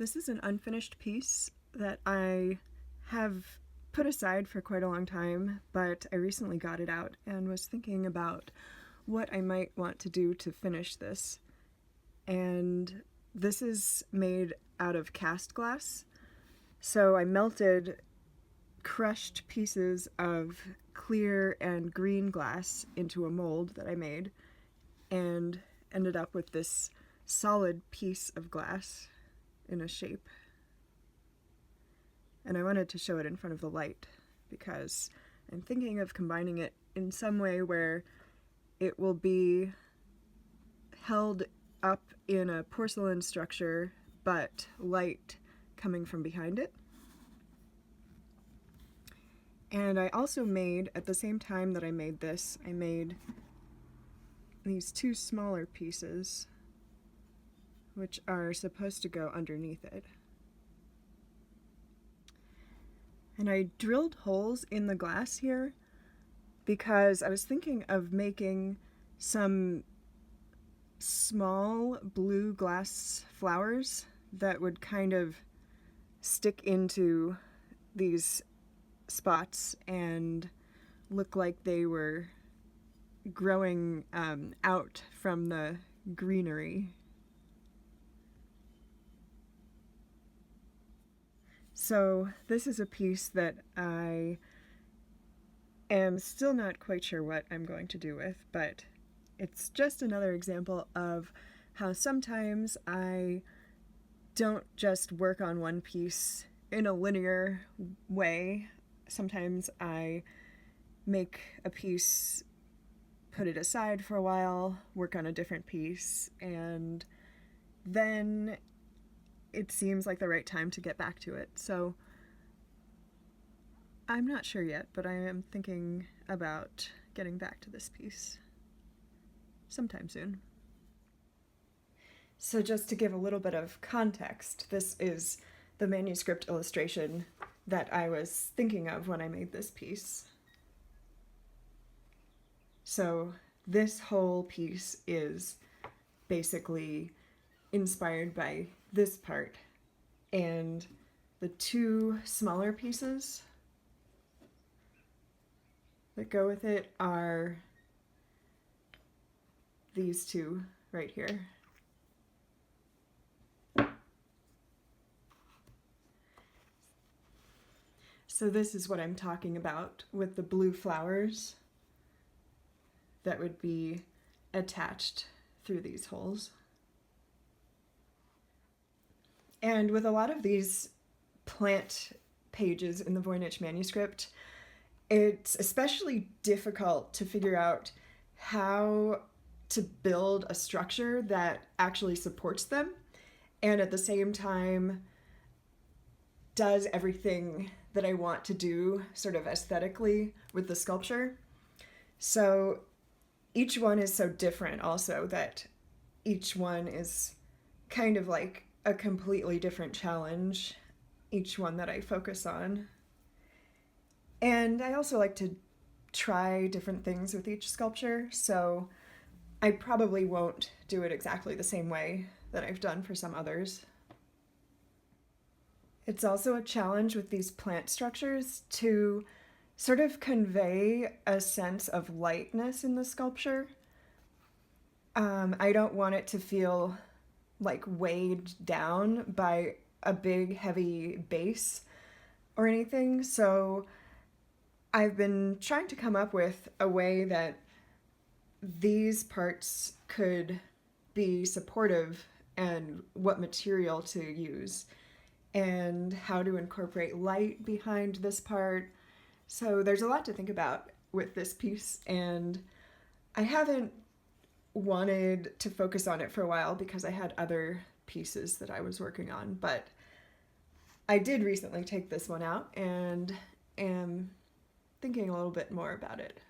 This is an unfinished piece that I have put aside for quite a long time, but I recently got it out and was thinking about what I might want to do to finish this. And this is made out of cast glass. So I melted crushed pieces of clear and green glass into a mold that I made and ended up with this solid piece of glass in a shape. And I wanted to show it in front of the light because I'm thinking of combining it in some way where it will be held up in a porcelain structure, but light coming from behind it. And I also made, at the same time that I made this, I made these two smaller pieces, which are supposed to go underneath it. And I drilled holes in the glass here because I was thinking of making some small blue glass flowers that would kind of stick into these spots and look like they were growing out from the greenery. So this is a piece that I am still not quite sure what I'm going to do with, but it's just another example of how sometimes I don't just work on one piece in a linear way. Sometimes I make a piece, put it aside for a while, work on a different piece, and then it seems like the right time to get back to it. So I'm not sure yet, but I am thinking about getting back to this piece sometime soon. So just to give a little bit of context, this is the manuscript illustration that I was thinking of when I made this piece. So this whole piece is basically inspired by this part, and the two smaller pieces that go with it are these two right here. So this is what I'm talking about with the blue flowers that would be attached through these holes. And with a lot of these plant pages in the Voynich Manuscript, it's especially difficult to figure out how to build a structure that actually supports them and at the same time does everything that I want to do sort of aesthetically with the sculpture. So each one is so different also that each one is kind of like a completely different challenge, each one that I focus on. And I also like to try different things with each sculpture, so I probably won't do it exactly the same way that I've done for some others. It's also a challenge with these plant structures to sort of convey a sense of lightness in the sculpture. I don't want it to feel like weighed down by a big heavy base or anything, so I've been trying to come up with a way that these parts could be supportive and what material to use and how to incorporate light behind this part. So there's a lot to think about with this piece, and I haven't wanted to focus on it for a while because I had other pieces that I was working on, but I did recently take this one out and am thinking a little bit more about it.